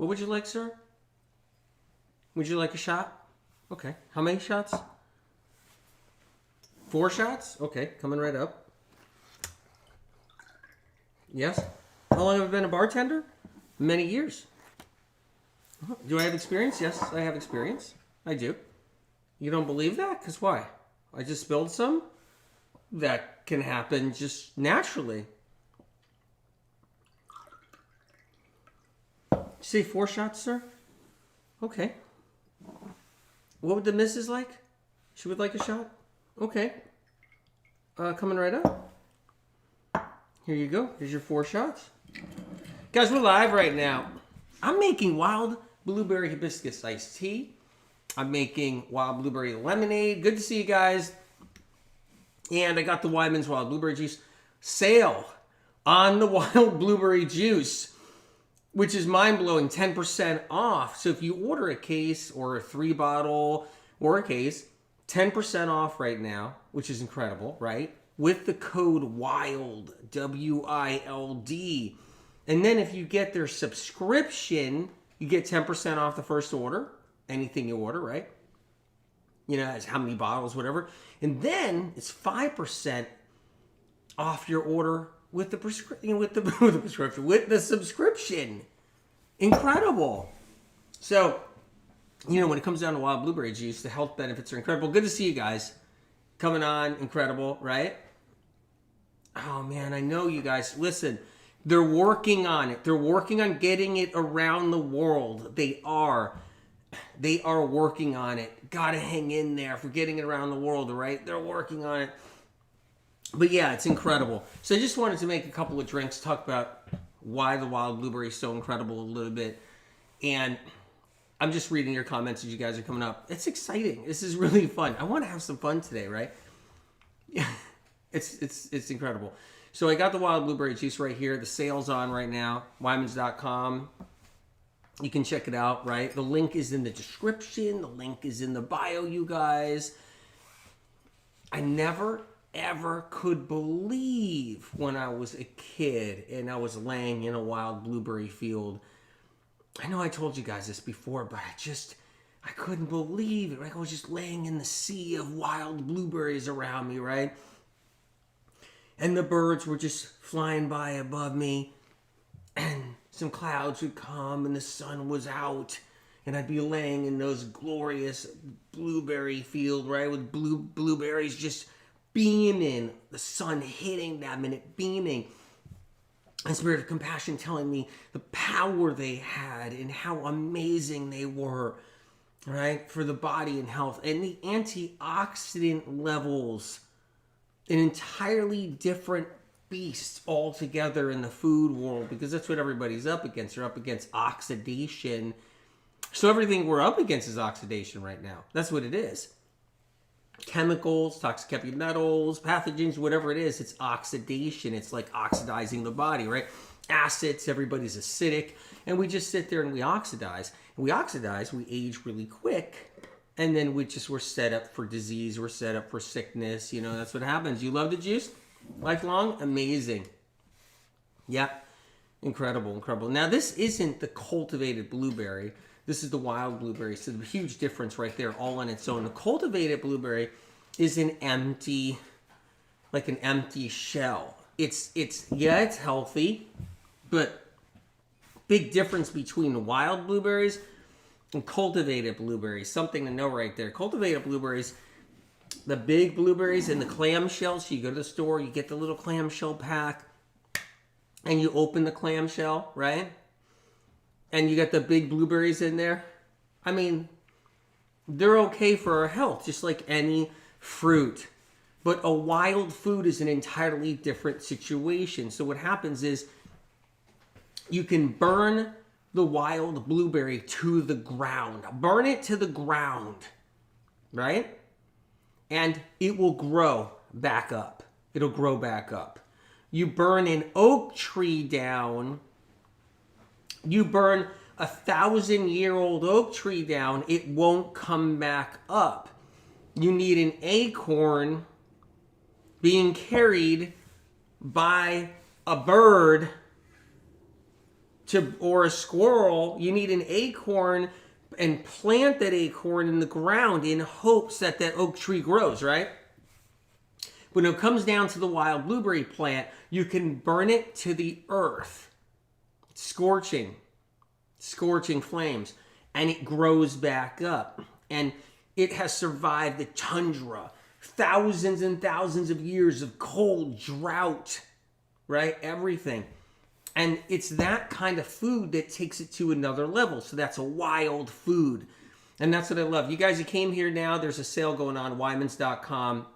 What would you like, sir? Would you like a shot? Okay. How many shots? 4 shots? Okay, coming right up. Yes. How long have I been a bartender? Many years. Do I have experience? Yes, I have experience. I do. You don't believe that? Because why? I just spilled some? That can happen just naturally. Say 4 shots, sir? Okay. What would the missus like? She would like a shot? Okay. Coming right up. Here you go. Here's your 4 shots. Guys, we're live right now. I'm making wild blueberry hibiscus iced tea. I'm making wild blueberry lemonade. Good to see you guys. And I got the Wyman's Wild Blueberry Juice sale on the wild blueberry juice, which is mind-blowing, 10% off. So if you order a case or a 3-bottle or a case, 10% off right now, which is incredible, right? With the code WILD, W-I-L-D. And then if you get their subscription, you get 10% off the first order, anything you order, right? You know, as how many bottles, whatever. And then it's 5% off your order with the prescription, with the subscription. Incredible. So, you know, when it comes down to wild blueberry juice, the health benefits are incredible. Good to see you guys coming on. Incredible, right? Oh man, I know you guys. Listen, they're working on it. They're working on getting it around the world. They are working on it. Gotta hang in there for getting it around the world, right? They're working on it. But yeah, it's incredible. So I just wanted to make a couple of drinks, talk about why the wild blueberry is so incredible a little bit. And I'm just reading your comments as you guys are coming up. It's exciting. This is really fun. I want to have some fun today, right? Yeah, it's incredible. So I got the wild blueberry juice right here. The sale's on right now. Wymans.com. You can check it out, right? The link is in the description. The link is in the bio, you guys. I never, ever could believe when I was a kid and I was laying in a wild blueberry field. I know I told you guys this before, but I couldn't believe it, right? I was just laying in the sea of wild blueberries around me, right? And the birds were just flying by above me. And some clouds would come and the sun was out. And I'd be laying in those glorious blueberry field, right? With blueberries just beaming. The sun hitting them and it beaming. And Spirit of Compassion telling me the power they had and how amazing they were, right? For the body and health. And the antioxidant levels. An entirely different beast altogether in the food world, because that's what everybody's up against. They're up against oxidation. So everything we're up against is oxidation right now. That's what it is. Chemicals, toxic heavy metals, pathogens, whatever it is, it's oxidation. It's like oxidizing the body, right? Acids, everybody's acidic, and we just sit there and we oxidize. And we oxidize, we age really quick, and then we're set up for disease, we're set up for sickness. You know, that's what happens. You love the juice? Lifelong? Amazing. Yeah. Incredible, incredible. Now, this isn't the cultivated blueberry. This is the wild blueberry. So the huge difference right there, all on its own. The cultivated blueberry is an empty shell. It's healthy, but big difference between the wild blueberries and cultivated blueberries. Something to know right there. Cultivated blueberries, the big blueberries in the clamshell. So you go to the store, you get the little clamshell pack, and you open the clamshell, right? And you got the big blueberries in there. I mean, they're okay for our health, just like any fruit. But a wild food is an entirely different situation. So what happens is you can burn the wild blueberry to the ground. Burn it to the ground, right? And it will grow back up. It'll grow back up. You burn an oak tree down. You burn 1,000-year-old oak tree down. It won't come back up. You need an acorn being carried by a bird or a squirrel, you need an acorn and plant that acorn in the ground in hopes that that oak tree grows, right? When it comes down to the wild blueberry plant, you can burn it to the earth, scorching flames, and it grows back up. And it has survived the tundra, thousands and thousands of years of cold, drought, right? Everything. And it's that kind of food that takes it to another level. So that's a wild food. And that's what I love. You guys who came here now, there's a sale going on, wymans.com.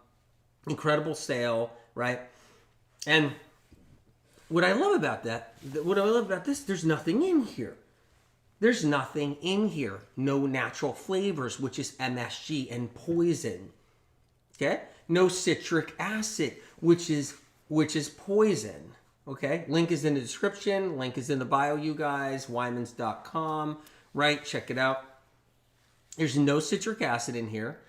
Incredible sale, right? And what I love about this, there's nothing in here. There's nothing in here. No natural flavors, which is MSG and poison. Okay? No citric acid, which is poison. Okay? Link is in the description. Link is in the bio, you guys. wymans.com. Right? Check it out. There's no citric acid in here.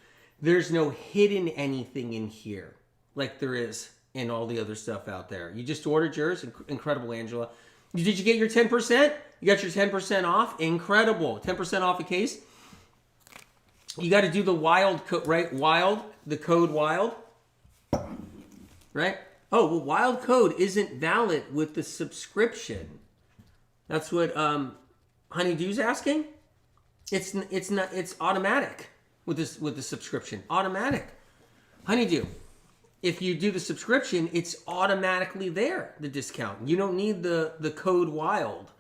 There's no hidden anything in here like there is in all the other stuff out there. You just ordered yours. Incredible, Angela. Did you get your 10%? You got your 10% off? Incredible. 10% off a case. You got to do the wild code, right? Wild, the code wild. Right? Oh, well, wild code isn't valid with the subscription. That's what Honeydew's asking. It's automatic. With the subscription. Automatic. Honeydew, if you do the subscription, it's automatically there, the discount. You don't need the code WILD.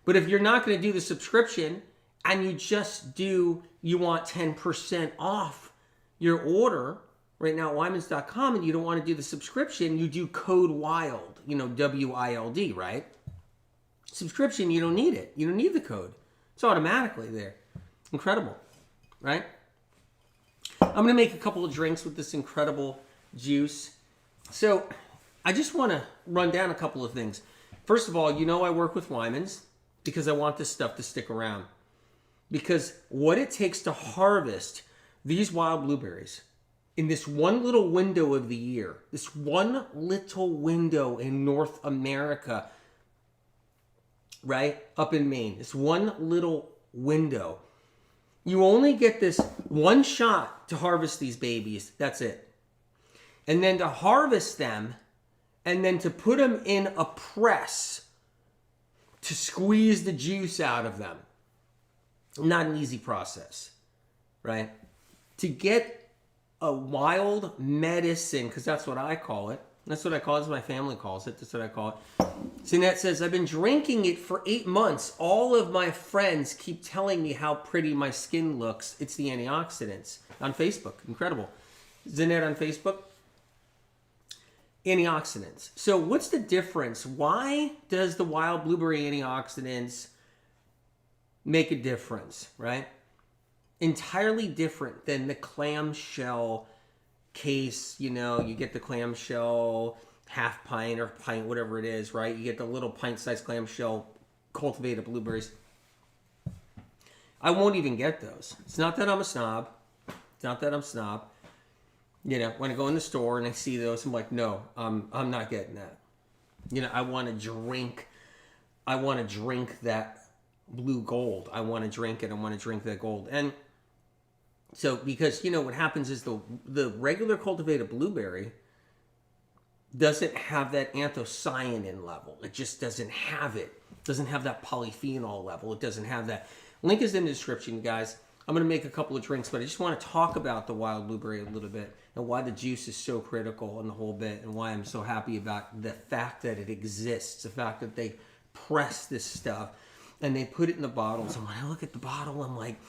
But if you're not going to do the subscription and you want 10% off your order right now at wymans.com and you don't want to do the subscription, you do code WILD, WILD, right? Subscription, you don't need it. You don't need the code. It's automatically there. Incredible, right? I'm going to make a couple of drinks with this incredible juice. So I just want to run down a couple of things. First of all, I work with Wymans because I want this stuff to stick around. Because what it takes to harvest these wild blueberries in this one little window of the year, this one little window in North America, right, up in Maine, this one little window, you only get this one shot to harvest these babies. That's it. And then to harvest them and then to put them in a press to squeeze the juice out of them. Not an easy process, right? To get a wild medicine, because that's what I call it. That's what I call it. That's what my family calls it. That's what I call it. Zanette says, I've been drinking it for 8 months. All of my friends keep telling me how pretty my skin looks. It's the antioxidants. On Facebook. Incredible. Zanette on Facebook. Antioxidants. So what's the difference? Why does the wild blueberry antioxidants make a difference, right? Entirely different than the clamshell case, you get the clamshell half pint or pint, whatever it is, right? You get the little pint-sized clamshell cultivated blueberries. I won't even get those. It's not that I'm a snob. When I go in the store and I see those, I'm like, no, I'm not getting that. I want to drink that blue gold. I want to drink it. I want to drink that gold. And so, because, what happens is the regular cultivated blueberry doesn't have that anthocyanin level. It just doesn't have it. It doesn't have that polyphenol level. It doesn't have that. Link is in the description, guys. I'm going to make a couple of drinks, but I just want to talk about the wild blueberry a little bit and why the juice is so critical in the whole bit and why I'm so happy about the fact that it exists, the fact that they press this stuff and they put it in the bottles. And when I look at the bottle, I'm like,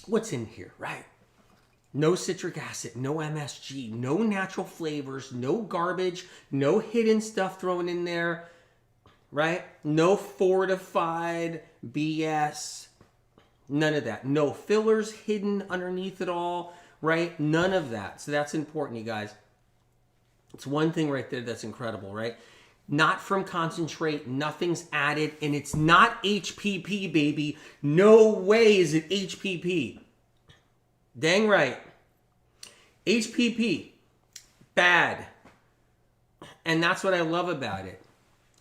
what's in here, right? No citric acid, no MSG, no natural flavors, no garbage, no hidden stuff thrown in there, right? No fortified BS, none of that. No fillers hidden underneath it all, right? None of that. So that's important, you guys. It's one thing right there that's incredible, right? Not from concentrate, nothing's added, and it's not HPP, baby. No way is it HPP. Dang right. HPP, bad. And that's what I love about it.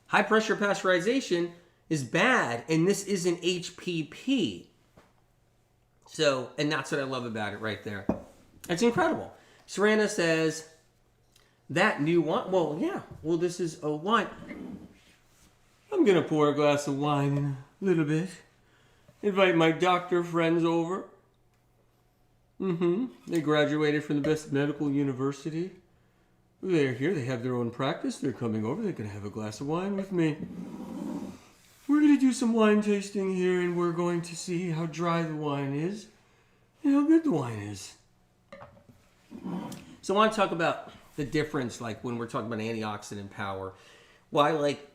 High pressure pasteurization is bad, and this isn't HPP. So, and that's what I love about it right there. It's incredible. Serena says, that new wine, well, yeah, well, this is a wine. I'm going to pour a glass of wine in a little bit. Invite my doctor friends over. They graduated from the best medical university. They're here. They have their own practice. They're coming over. They're going to have a glass of wine with me. We're going to do some wine tasting here, and we're going to see how dry the wine is and how good the wine is. So I want to talk about the difference, like when we're talking about antioxidant power. Why, like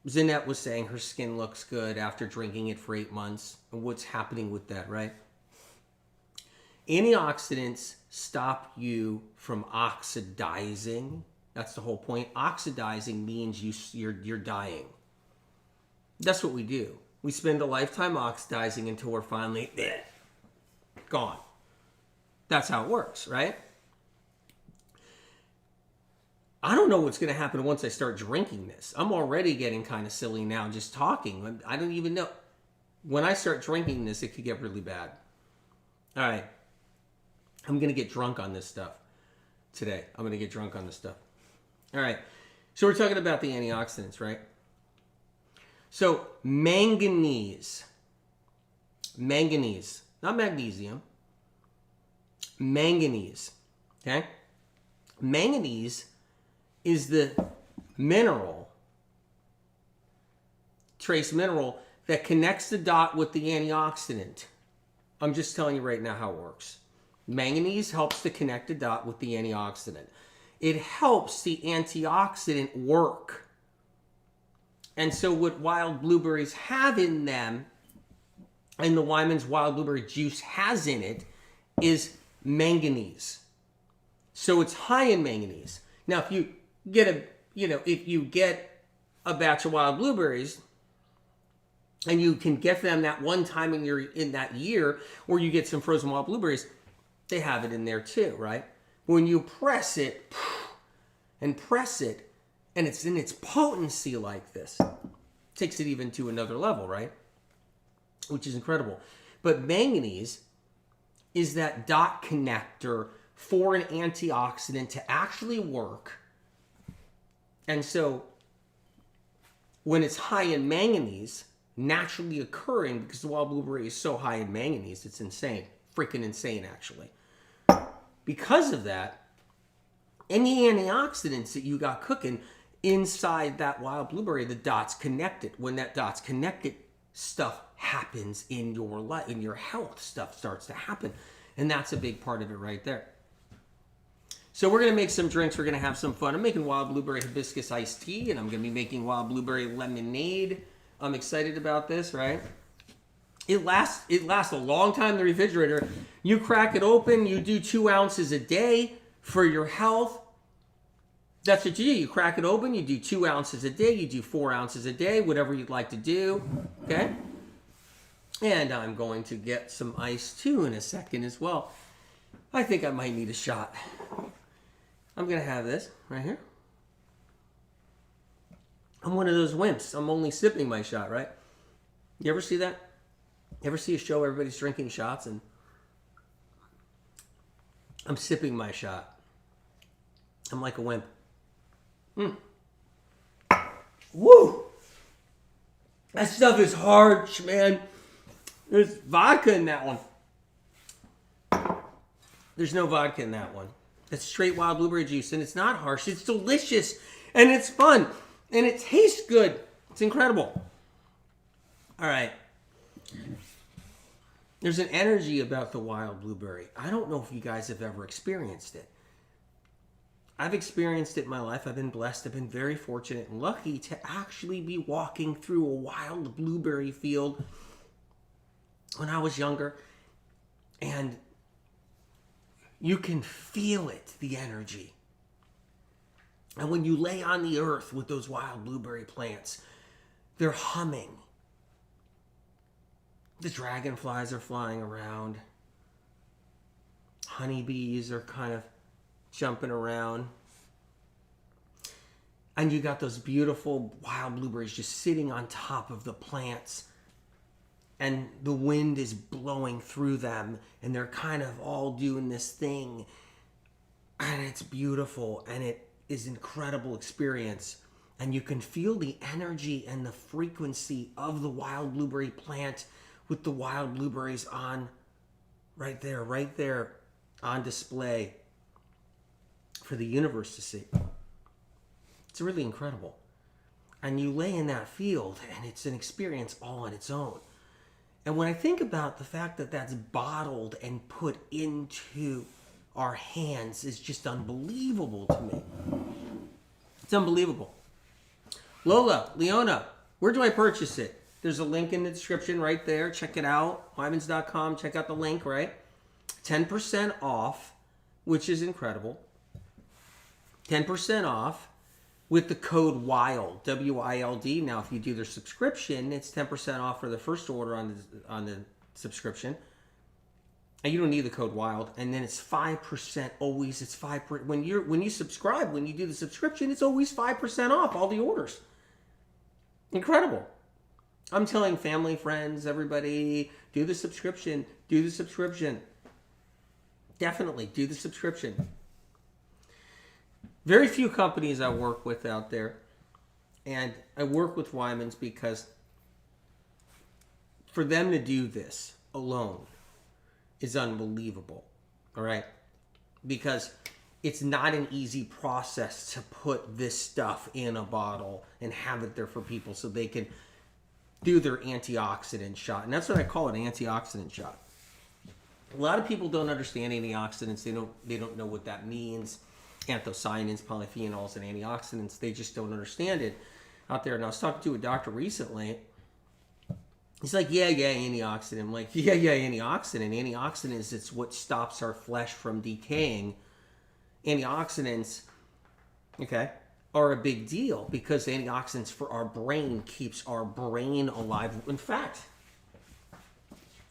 Zanette was saying, her skin looks good after drinking it for 8 months. And what's happening with that, right? Antioxidants stop you from oxidizing. That's the whole point. Oxidizing means you're dying. That's what we do. We spend a lifetime oxidizing until we're finally gone. That's how it works, right? I don't know what's going to happen once I start drinking this. I'm already getting kind of silly now just talking. I don't even know. When I start drinking this, it could get really bad. All right. I'm going to get drunk on this stuff today. I'm going to get drunk on this stuff. All right. So we're talking about the antioxidants, right? So manganese, not magnesium, manganese, okay? Manganese is the mineral, trace mineral, that connects the dot with the antioxidant. I'm just telling you right now how it works. Manganese helps to connect the dot with the antioxidant. It helps the antioxidant work. And so what wild blueberries have in them, and the Wyman's wild blueberry juice has in it, is manganese. So it's high in manganese. Now, if you get a batch of wild blueberries, and you can get them that one time in that year, or you get some frozen wild blueberries, they have it in there too, right? When you press it, and it's in its potency like this, it takes it even to another level, right? Which is incredible. But manganese is that dot connector for an antioxidant to actually work. And so when it's high in manganese, naturally occurring, because the wild blueberry is so high in manganese, it's insane. Freaking insane, actually. Because of that, any antioxidants that you got cooking inside that wild blueberry, the dot's connected. When that dot's connected, stuff happens in your life, in your health. Stuff starts to happen. And that's a big part of it right there. So we're going to make some drinks. We're going to have some fun. I'm making wild blueberry hibiscus iced tea, and I'm going to be making wild blueberry lemonade. I'm excited about this, right? It lasts a long time in the refrigerator. You crack it open, you do 2 ounces a day for your health. That's what you do. You crack it open, you do 2 ounces a day, you do 4 ounces a day, whatever you'd like to do. Okay? And I'm going to get some ice too in a second as well. I think I might need a shot. I'm going to have this right here. I'm one of those wimps. I'm only sipping my shot, right? You ever see that? You ever see a show where everybody's drinking shots and I'm sipping my shot? I'm like a wimp. Woo! That stuff is hard, man. There's vodka in that one. There's no vodka in that one. It's straight wild blueberry juice, and it's not harsh. It's delicious, and it's fun, and it tastes good. It's incredible. All right. There's an energy about the wild blueberry. I don't know if you guys have ever experienced it. I've experienced it in my life. I've been blessed. I've been very fortunate and lucky to actually be walking through a wild blueberry field when I was younger. And you can feel it, the energy. And when you lay on the earth with those wild blueberry plants, they're humming. The dragonflies are flying around. Honeybees are kind of jumping around. And you got those beautiful wild blueberries just sitting on top of the plants. And the wind is blowing through them. And they're kind of all doing this thing. And it's beautiful. And it is an incredible experience. And you can feel the energy and the frequency of the wild blueberry plant with the wild blueberries on right there on display for the universe to see. It's really incredible. And you lay in that field and it's an experience all on its own. And when I think about the fact that that's bottled and put into our hands is just unbelievable to me. It's unbelievable. Lola, Leona, where do I purchase it? There's a link in the description right there. Check it out. Wymans.com. Check out the link, right? 10% off, which is incredible. 10% off with the code WILD, W-I-L-D. Now, if you do their subscription, it's 10% off for the first order on the subscription. And you don't need the code WILD. And then it's 5% always. It's 5%. When you subscribe, when you do the subscription, it's always 5% off all the orders. Incredible. I'm telling family, friends, everybody, do the subscription. Do the subscription. Definitely do the subscription. Very few companies I work with out there. And I work with Wymans because for them to do this alone is unbelievable. All right? Because it's not an easy process to put this stuff in a bottle and have it there for people so they can do their antioxidant shot. And that's what I call it, antioxidant shot. A lot of people don't understand antioxidants. They don't know what that means. Anthocyanins, polyphenols, and antioxidants. They just don't understand it out there. And I was talking to a doctor recently. He's like, yeah, antioxidant. I'm like, yeah, antioxidant. Antioxidants, it's what stops our flesh from decaying. Antioxidants, okay, are a big deal because antioxidants for our brain keeps our brain alive. In fact,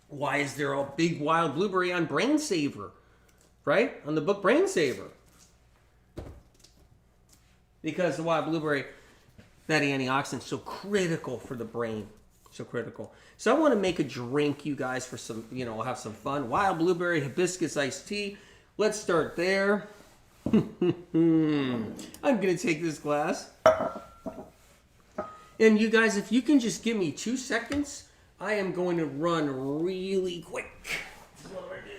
why is there a big wild blueberry on Brain Saver, right? On the book Brain Saver. Because the wild blueberry, that antioxidant is so critical for the brain. So critical. So I want to make a drink, you guys, for some, we'll have some fun. Wild blueberry hibiscus iced tea. Let's start there. I'm going to take this glass. And you guys, if you can just give me 2 seconds, I am going to run really quick. This is what I do.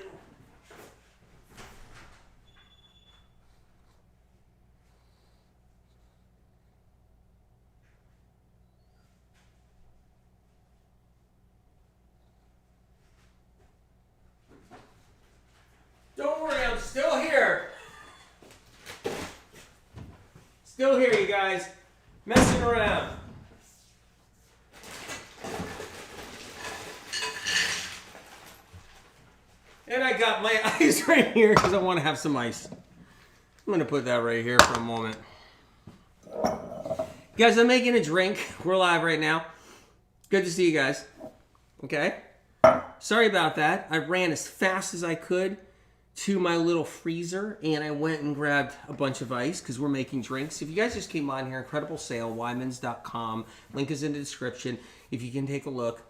Don't worry, I'm still here. Still here, you guys. Messing around. And I got my ice right here because I want to have some ice. I'm going to put that right here for a moment. Guys, I'm making a drink. We're live right now. Good to see you guys. Okay? Sorry about that. I ran as fast as I could to my little freezer and I went and grabbed a bunch of ice because we're making drinks. If you guys just came on here, incredible sale, wymans.com. Link is in the description if you can take a look.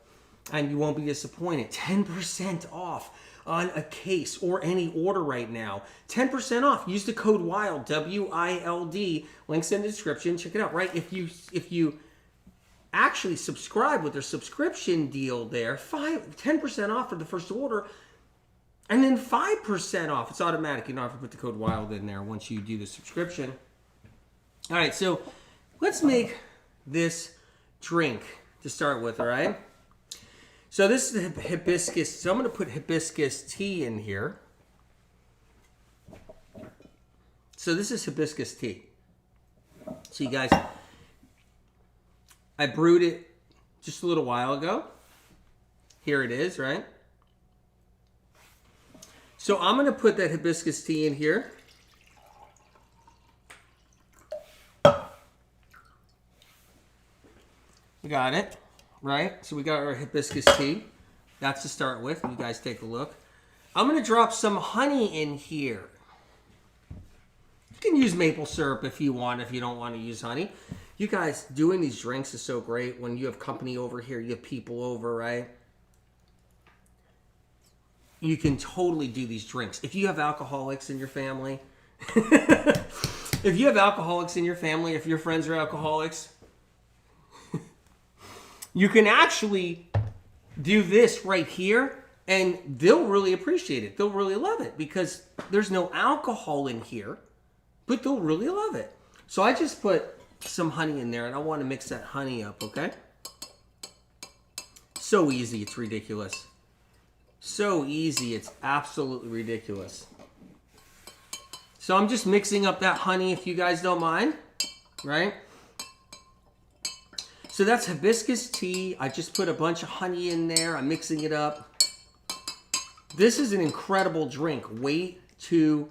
And you won't be disappointed. 10% off on a case or any order right now. 10% off. Use the code WILD, W-I-L-D. Links in the description. Check it out, right? If you actually subscribe with their subscription deal there, 10% off for the first order, and then 5% off. It's automatic. You don't have to put the code WILD in there once you do the subscription. All right, so let's make this drink to start with, all right? So this is the hibiscus. So I'm going to put hibiscus tea in here. So this is hibiscus tea. So you guys, I brewed it just a little while ago. Here it is, right? So I'm going to put that hibiscus tea in here. We got it, right? So we got our hibiscus tea. That's to start with. You guys take a look. I'm going to drop some honey in here. You can use maple syrup if you want, if you don't want to use honey. You guys, doing these drinks is so great. When you have company over here, you have people over, right? You can totally do these drinks. If you have alcoholics in your family, if you have alcoholics in your family, if your friends are alcoholics, you can actually do this right here, and they'll really appreciate it. They'll really love it because there's no alcohol in here, but they'll really love it. So I just put some honey in there, and I want to mix that honey up, okay? So easy, it's ridiculous. So easy, it's absolutely ridiculous. So I'm just mixing up that honey, if you guys don't mind, right? So that's hibiscus tea. I just put a bunch of honey in there. I'm mixing it up. This is an incredible drink. Wait till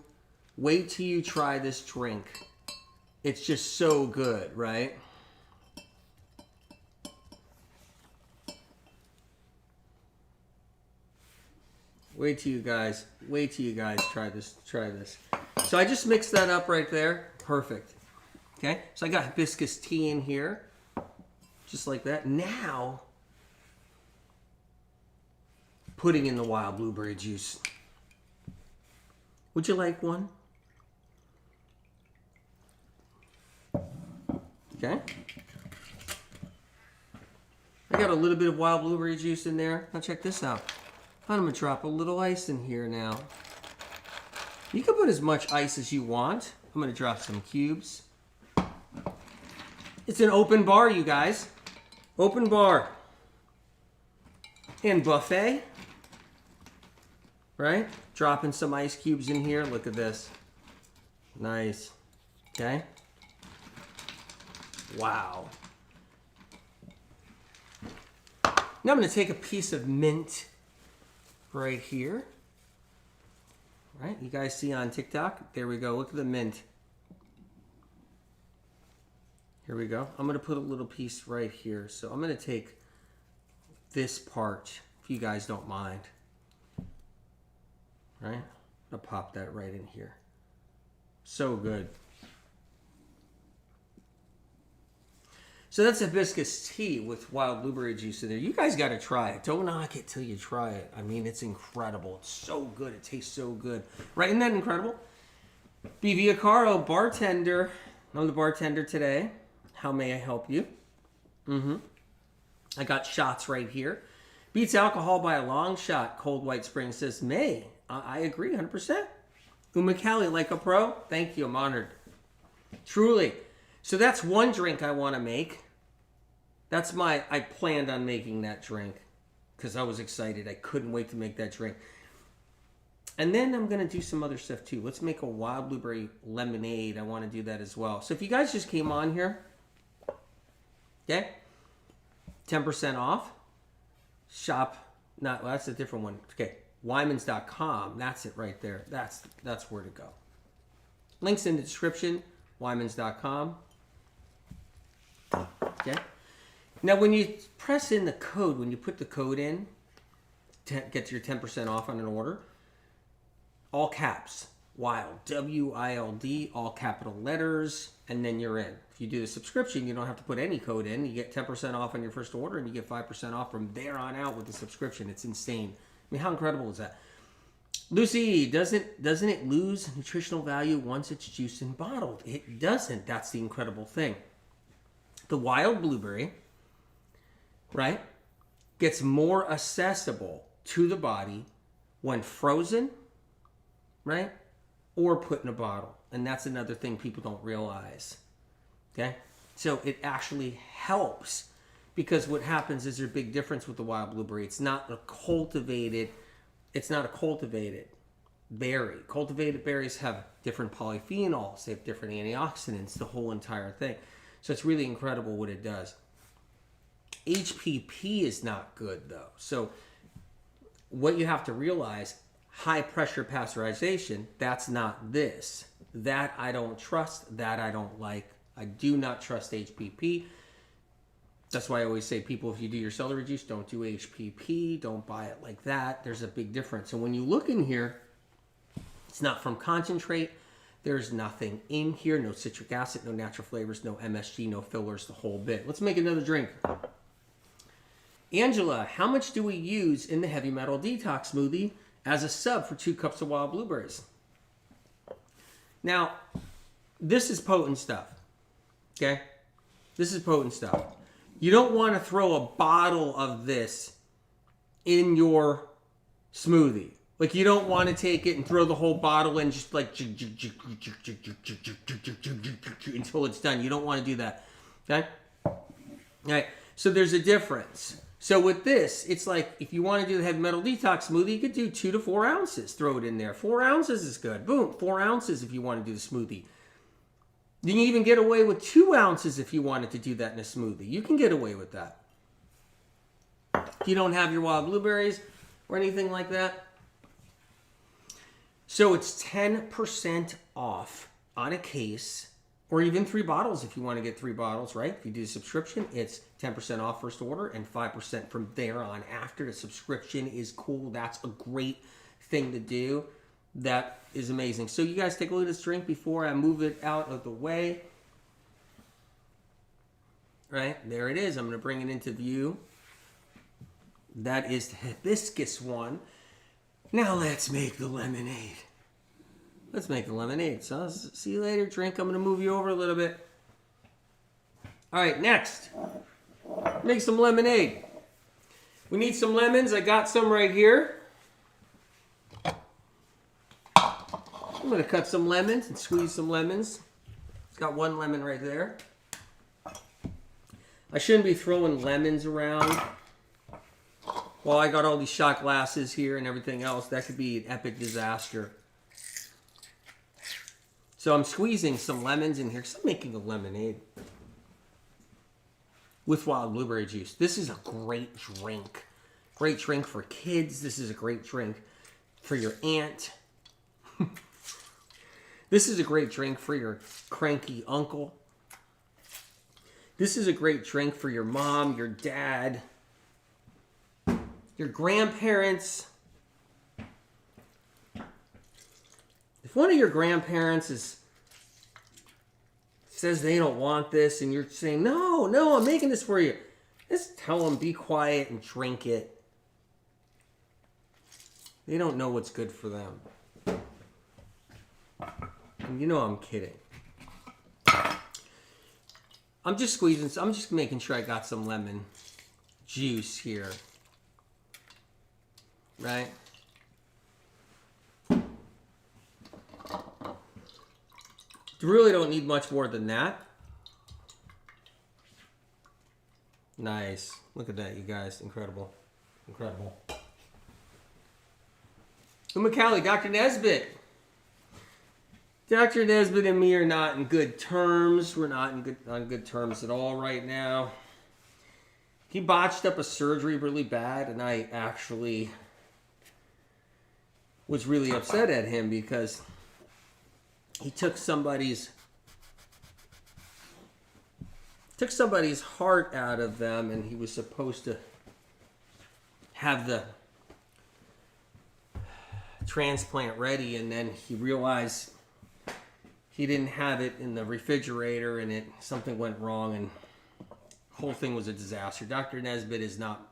you try this drink. It's just so good, right? Wait till you guys try this. So I just mixed that up right there. Perfect. Okay, so I got hibiscus tea in here. Just like that. Now, putting in the wild blueberry juice. Would you like one? Okay. I got a little bit of wild blueberry juice in there. Now check this out. I'm going to drop a little ice in here now. You can put as much ice as you want. I'm going to drop some cubes. It's an open bar, you guys. Open bar. And buffet. Right? Dropping some ice cubes in here. Look at this. Nice. Okay. Wow. Now I'm going to take a piece of mint right here. Right? You guys see on TikTok? There we go. Look at the mint. Here we go. I'm going to put a little piece right here. So I'm going to take this part, if you guys don't mind. Right? I'm going to pop that right in here. So good. So that's hibiscus tea with wild blueberry juice in there. You guys got to try it. Don't knock it till you try it. I mean, it's incredible. It's so good. It tastes so good. Right? Isn't that incredible? BV Acaro, bartender. I'm the bartender today. How may I help you? I got shots right here. Beats alcohol by a long shot. Cold White Spring says, May. I agree 100%. Umakali, like a pro. Thank you. I'm honored. Truly. So that's one drink I want to make. I planned on making that drink because I was excited. I couldn't wait to make that drink. And then I'm going to do some other stuff too. Let's make a wild blueberry lemonade. I want to do that as well. So if you guys just came on here, okay, 10% off. Shop, well, that's a different one. Okay, Wymans.com. That's it right there. That's where to go. Links in the description. Wymans.com. Okay. Now, when you press in the code, when you put the code in, to get your 10% off on an order, all caps, WILD, W-I-L-D, all capital letters, and then you're in. If you do the subscription, you don't have to put any code in. You get 10% off on your first order, and you get 5% off from there on out with the subscription. It's insane. I mean, how incredible is that? Lucy, doesn't it lose nutritional value once it's juiced and bottled? It doesn't. That's the incredible thing. The wild blueberry, right, gets more accessible to the body when frozen, right, or put in a bottle. And that's another thing people don't realize. Okay? So it actually helps because what happens is there's a big difference with the wild blueberry. It's not a cultivated berry. Cultivated berries have different polyphenols. They have different antioxidants, the whole entire thing. So it's really incredible what it does. HPP is not good though. So what you have to realize, high pressure pasteurization, that's not this. That I don't trust, that I don't like. I do not trust HPP. That's why I always say, people, if you do your celery juice, don't do HPP. Don't buy it like that. There's a big difference. And when you look in here, it's not from concentrate. There's nothing in here. No citric acid, no natural flavors, no MSG, no fillers, the whole bit. Let's make another drink. Angela, how much do we use in the heavy metal detox smoothie as a sub for 2 cups of wild blueberries? Now, this is potent stuff. Okay? This is potent stuff. You don't want to throw a bottle of this in your smoothie. Like, you don't want to take it and throw the whole bottle in just like until it's done. You don't want to do that. Okay? All right. So there's a difference. So with this, it's like if you want to do the heavy metal detox smoothie, you could do 2 to 4 ounces. Throw it in there. 4 ounces is good. Boom. 4 ounces if you want to do the smoothie. You can even get away with 2 ounces if you wanted to do that in a smoothie. You can get away with that. If you don't have your wild blueberries or anything like that. So it's 10% off on a case, or even 3 bottles if you want to get 3 bottles, right? If you do a subscription, it's 10% off first order and 5% from there on after. The subscription is cool. That's a great thing to do. That is amazing. So you guys take a look at this drink before I move it out of the way. Right, there it is. I'm going to bring it into view. That is the hibiscus one. Now let's make the lemonade. Let's make the lemonade. So I'll see you later, drink. I'm going to move you over a little bit. All right, next. Make some lemonade. We need some lemons. I got some right here. I'm going to cut some lemons and squeeze some lemons. It's got 1 lemon right there. I shouldn't be throwing lemons around. Well, I got all these shot glasses here and everything else. That could be an epic disaster. So I'm squeezing some lemons in here because I'm making a lemonade with wild blueberry juice. This is a great drink. Great drink for kids. This is a great drink for your aunt. This is a great drink for your cranky uncle. This is a great drink for your mom, your dad, your grandparents. If one of your grandparents says they don't want this and you're saying, no, I'm making this for you, just tell them, be quiet and drink it. They don't know what's good for them. And you know I'm kidding. I'm just squeezing, I'm just making sure I got some lemon juice here. Right? You really don't need much more than that. Nice. Look at that, you guys. Incredible. Incredible. Callie, Dr. Nesbitt. Dr. Nesbitt and me are not in good terms. We're not on good terms at all right now. He botched up a surgery really bad, and I actually was really upset at him because he took somebody's heart out of them, and he was supposed to have the transplant ready, and then he realized he didn't have it in the refrigerator, and something went wrong, and the whole thing was a disaster. Dr. Nesbitt is not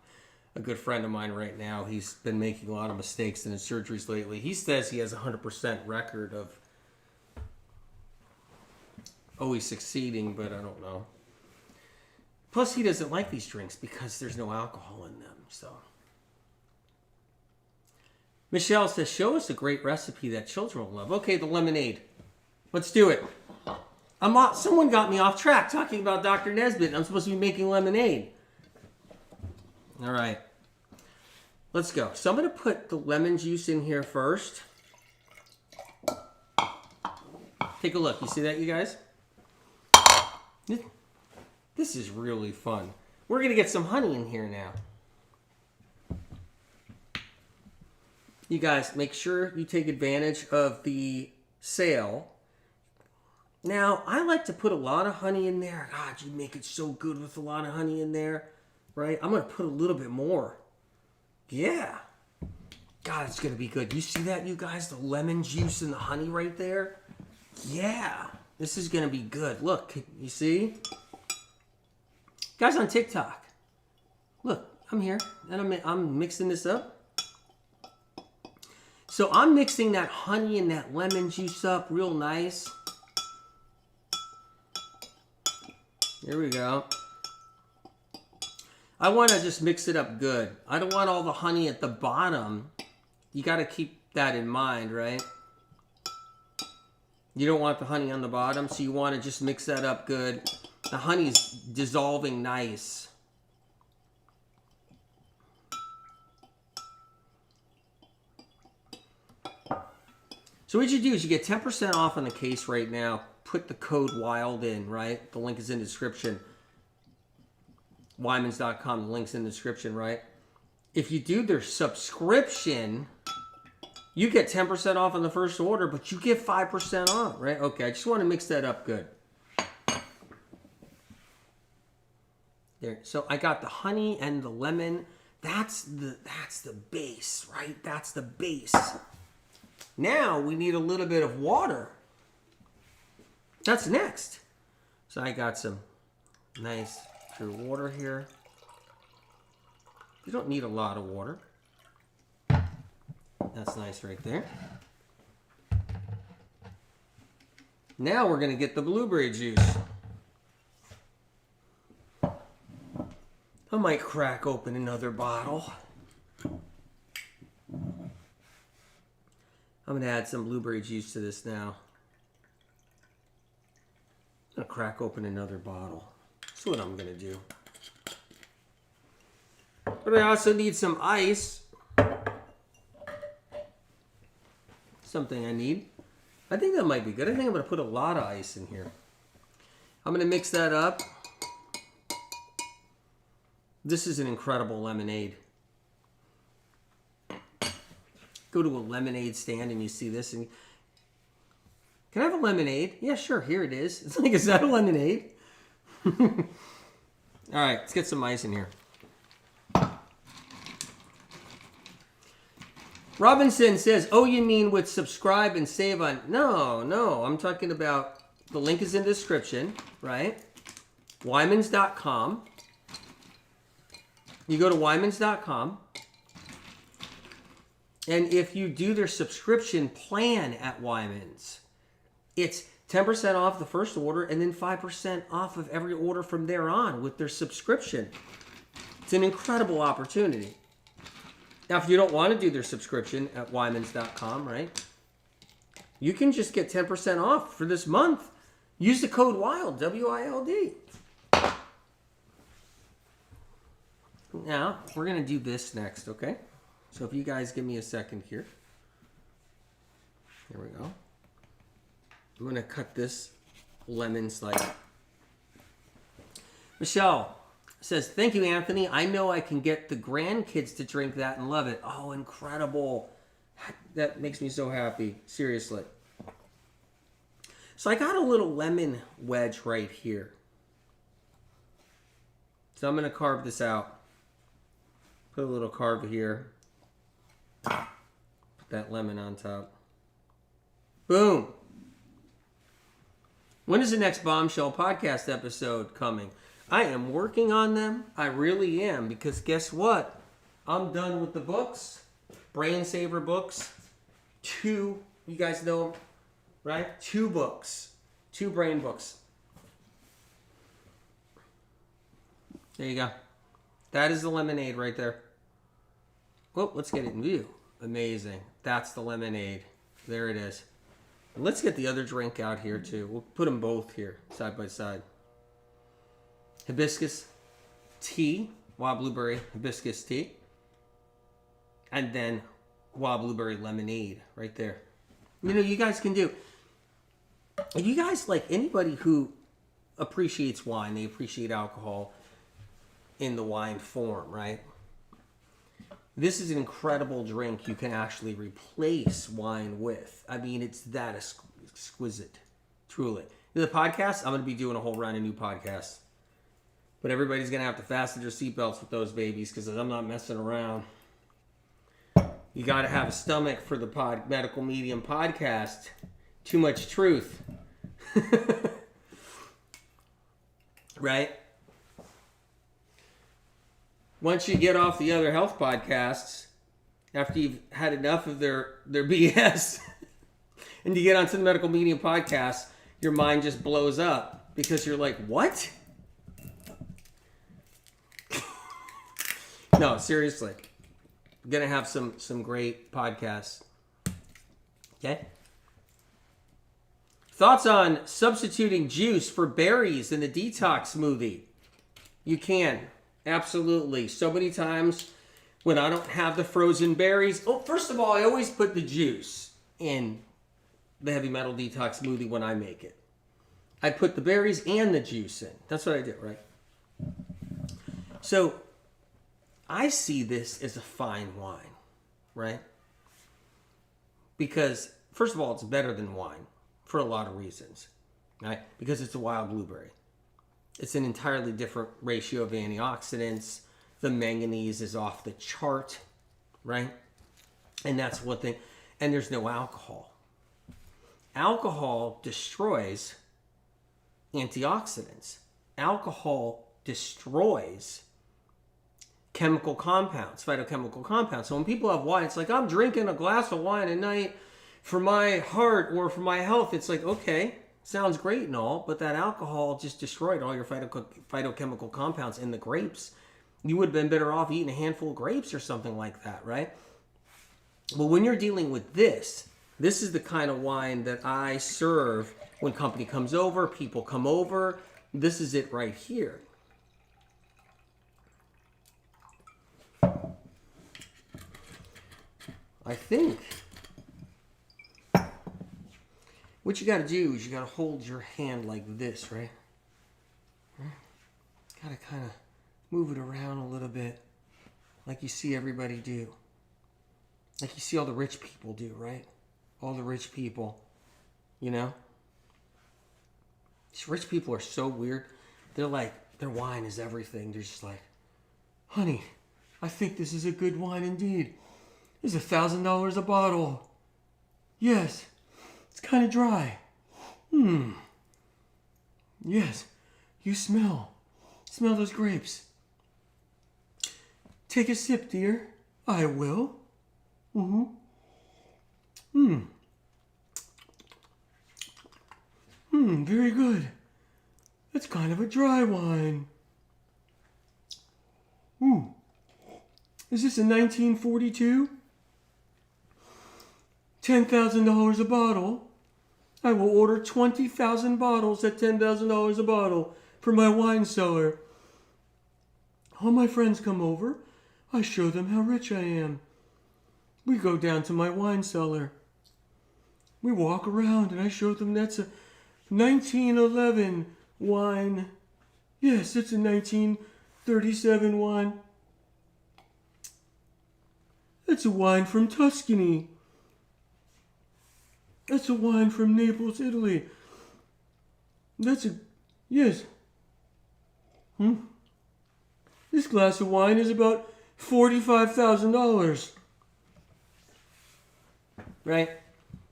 a good friend of mine right now. He's been making a lot of mistakes in his surgeries lately. He says he has a 100% record of always succeeding, but I don't know. Plus, he doesn't like these drinks because there's no alcohol in them. So, Michelle says, show us a great recipe that children will love. Okay, the lemonade. Let's do it. Someone got me off track talking about Dr. Nesbitt, and I'm supposed to be making lemonade. All right. Let's go. So I'm going to put the lemon juice in here first. Take a look. You see that, you guys? This is really fun. We're going to get some honey in here now. You guys, make sure you take advantage of the sale. Now, I like to put a lot of honey in there. God, you make it so good with a lot of honey in there, right? I'm going to put a little bit more. Yeah. God, it's going to be good. You see that, you guys? The lemon juice and the honey right there? Yeah, this is going to be good. Look, you see? Guys on TikTok. Look, I'm here, and I'm mixing this up. So I'm mixing that honey and that lemon juice up real nice. Here we go. I want to just mix it up good. I don't want all the honey at the bottom. You got to keep that in mind, right? You don't want the honey on the bottom, so you want to just mix that up good. The honey's dissolving nice. So what you do is you get 10% off on the case right now. Put the code WILD in, right? The link is in the description. Wymans.com, the link's in the description, right? If you do their subscription, you get 10% off on the first order, but you get 5% off, right? Okay, I just want to mix that up good. There. So I got the honey and the lemon. That's the base, right? That's the base. Now we need a little bit of water. That's next. So I got some nice pure water here. You don't need a lot of water. That's nice right there. Now we're going to get the blueberry juice. I might crack open another bottle. I'm going to add some blueberry juice to this now. I'm going to crack open another bottle. That's what I'm going to do. But I also need some ice. Something I need. I think that might be good. I think I'm going to put a lot of ice in here. I'm going to mix that up. This is an incredible lemonade. Go to a lemonade stand and you see this and can I have a lemonade? Yeah, sure. Here it is. It's like, is that a lemonade? All right, let's get some ice in here. Robinson says, oh, you mean with subscribe and save on... No. I'm talking about... The link is in the description, right? Wymans.com. You go to Wymans.com. And if you do their subscription plan at Wymans, it's 10% off the first order and then 5% off of every order from there on with their subscription. It's an incredible opportunity. Now, if you don't want to do their subscription at Wymans.com, right, you can just get 10% off for this month. Use the code WILD, W-I-L-D. Now, we're going to do this next, okay? So if you guys give me a second here. Here we go. I'm going to cut this lemon slice. Michelle says, thank you, Anthony. I know I can get the grandkids to drink that and love it. Oh, incredible. That makes me so happy. Seriously. So I got a little lemon wedge right here. So I'm going to carve this out. Put a little carve here. Put that lemon on top. Boom. When is the next Bombshell podcast episode coming? I am working on them. I really am. Because guess what? I'm done with the books. Brain Saver books. 2. You guys know them, right? 2 books. 2 brain books. There you go. That is the lemonade right there. Well, let's get it in view. Amazing. That's the lemonade. There it is. Let's get the other drink out here too. We'll put them both here, side by side. Hibiscus tea, wild blueberry hibiscus tea. And then wild blueberry lemonade right there. You know, you guys can do... If you guys, like anybody who appreciates wine, they appreciate alcohol in the wine form, right? This is an incredible drink you can actually replace wine with. I mean, it's that exquisite, truly. The podcast, I'm going to be doing a whole round of new podcasts. But everybody's going to have to fasten their seatbelts with those babies because I'm not messing around. You got to have a stomach for the medical medium podcast. too much truth. Right? Once you get off the other health podcasts, after you've had enough of their BS, and you get onto the Medical Medium podcast, your mind just blows up because you're like, what? No, seriously. I'm going to have some great podcasts. Okay? Thoughts on substituting juice for berries in the detox smoothie? You can. Absolutely. So many times when I don't have the frozen berries. Oh, first of all, I always put the juice in the heavy metal detox smoothie when I make it. I put the berries and the juice in. That's what I do, right? So I see this as a fine wine, right? Because, first of all, it's better than wine for a lot of reasons, right? Because it's a wild blueberry. It's an entirely different ratio of antioxidants. The manganese is off the chart, right? And that's one thing. And there's no alcohol. Alcohol destroys antioxidants. Alcohol destroys chemical compounds, phytochemical compounds. So when people have wine, it's like, I'm drinking a glass of wine a night for my heart or for my health. It's like, okay, sounds great and all, but that alcohol just destroyed all your phytochemical compounds in the grapes. You would have been better off eating a handful of grapes or something like that, right? But when you're dealing with this is the kind of wine that I serve when company comes over, people come over. This is it right here. I think what you got to do is you got to hold your hand like this, right? Got to kind of move it around a little bit like you see everybody do. Like you see all the rich people do, right? All the rich people, you know? These rich people are so weird. They're like, their wine is everything. They're just like, honey, I think this is a good wine indeed. It's $1,000 a bottle. Yes, it's kind of dry. Yes, you smell those grapes. Take a sip, dear. I will. Very good. It's kind of a dry wine. Is this a 1942? $10,000 a bottle. I will order 20,000 bottles at $10,000 a bottle for my wine cellar. All my friends come over. I show them how rich I am. We go down to my wine cellar. We walk around and I show them that's a 1911 wine. Yes, it's a 1937 wine. That's a wine from Tuscany. That's a wine from Naples, Italy. Yes. This glass of wine is about $45,000. Right?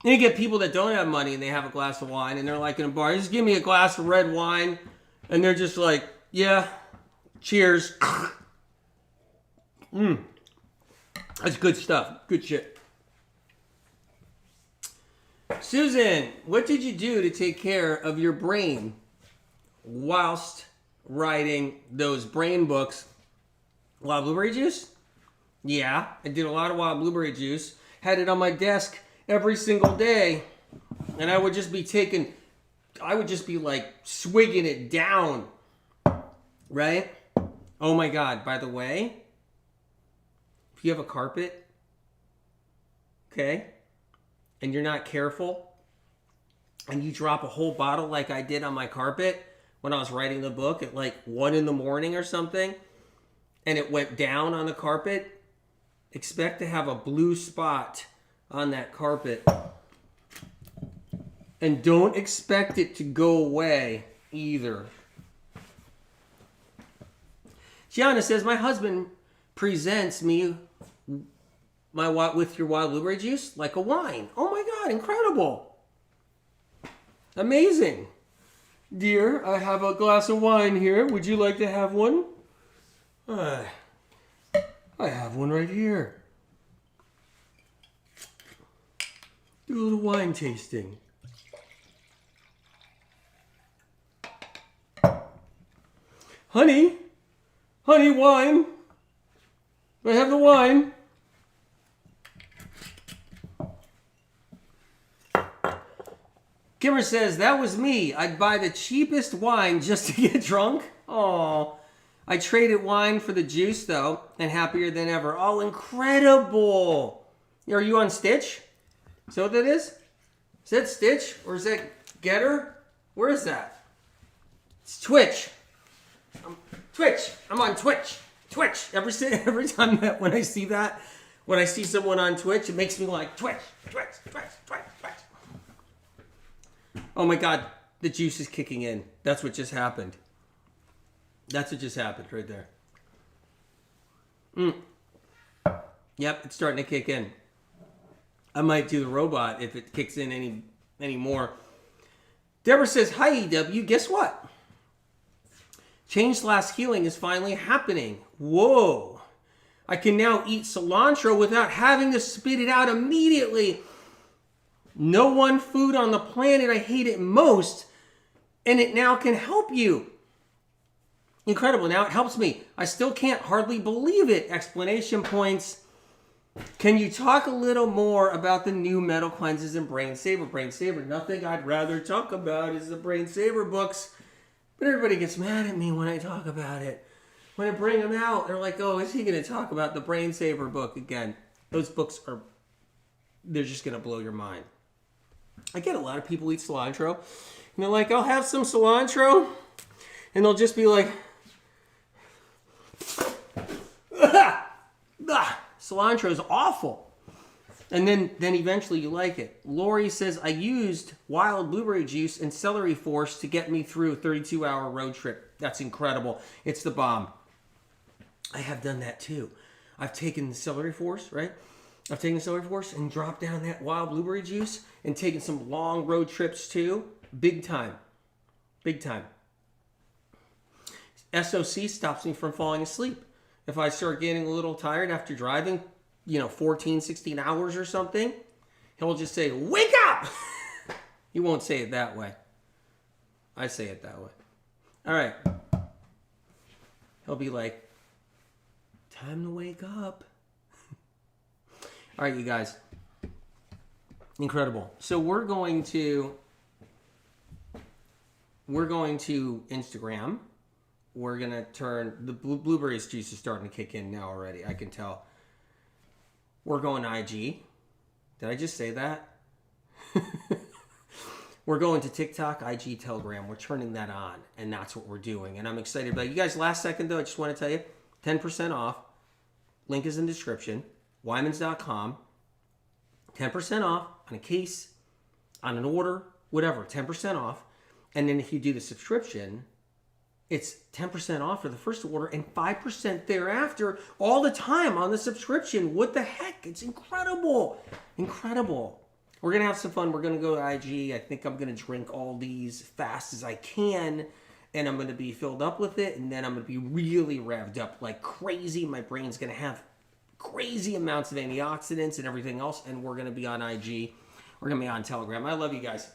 And you get people that don't have money and they have a glass of wine and they're like in a bar, just give me a glass of red wine. And they're just like, yeah, cheers. That's good stuff. Good shit. Susan, what did you do to take care of your brain whilst writing those brain books? Wild blueberry juice? Yeah, I did a lot of wild blueberry juice. Had it on my desk every single day. And I would just be like swigging it down. Right? Oh my God, by the way, if you have a carpet, okay, and you're not careful, and you drop a whole bottle like I did on my carpet when I was writing the book at like 1 a.m. or something, and it went down on the carpet, expect to have a blue spot on that carpet. And don't expect it to go away either. Gianna says, my husband presents me with your wild blueberry juice like a wine. Oh my God, incredible. Amazing. Dear, I have a glass of wine here. Would you like to have one? I have one right here. Do a little wine tasting. Honey, wine. I have the wine. Kimmer says, that was me. I'd buy the cheapest wine just to get drunk. Oh, I traded wine for the juice, though, and happier than ever. Oh, incredible. Are you on Stitch? Is that what that is? Is that Stitch? Or is that Getter? Where is that? It's Twitch. Twitch. I'm on Twitch. Twitch. Every time when I see that, when I see someone on Twitch, it makes me like, Twitch. Oh my God, the juice is kicking in. That's what just happened. That's what just happened right there. Yep, it's starting to kick in. I might do the robot if it kicks in any more. Deborah says, hi EW, guess what? Change / healing is finally happening. Whoa. I can now eat cilantro without having to spit it out immediately. No one food on the planet I hate it most, and it now can help you. Incredible. Now it helps me. I still can't hardly believe it. Exclamation points. Can you talk a little more about the new metal cleanses and Brain Saver? Brain Saver. Nothing I'd rather talk about is the Brain Saver books. But everybody gets mad at me when I talk about it. When I bring them out, they're like, oh, is he going to talk about the Brain Saver book again? Those books they're just going to blow your mind. I get a lot of people eat cilantro, and they're like, I'll have some cilantro, and they'll just be like, cilantro is awful. And then eventually you like it. Lori says, I used wild blueberry juice and celery force to get me through a 32-hour road trip. That's incredible. It's the bomb. I have done that too. I've taken the celery force, right? I've taken the celery force and dropped down that wild blueberry juice and taken some long road trips too. Big time. Big time. SOC stops me from falling asleep. If I start getting a little tired after driving, 14, 16 hours or something, he'll just say, wake up! He won't say it that way. I say it that way. All right. He'll be like, time to wake up. All right, you guys. Incredible. So we're going to Instagram. We're going to turn, the blueberries juice is starting to kick in now already. I can tell. We're going to IG. Did I just say that? We're going to TikTok, IG, Telegram. We're turning that on, and that's what we're doing. And I'm excited about it. You guys, last second, though, I just want to tell you, 10% off. Link is in the description. Wymans.com. 10% off on a case, on an order, whatever. 10% off. And then if you do the subscription, it's 10% off for the first order and 5% thereafter all the time on the subscription. What the heck? It's incredible. Incredible. We're going to have some fun. We're going to go to IG. I think I'm going to drink all these fast as I can. And I'm going to be filled up with it. And then I'm going to be really revved up like crazy. My brain's going to have crazy amounts of antioxidants and everything else. And we're going to be on IG. We're going to be on Telegram. I love you guys.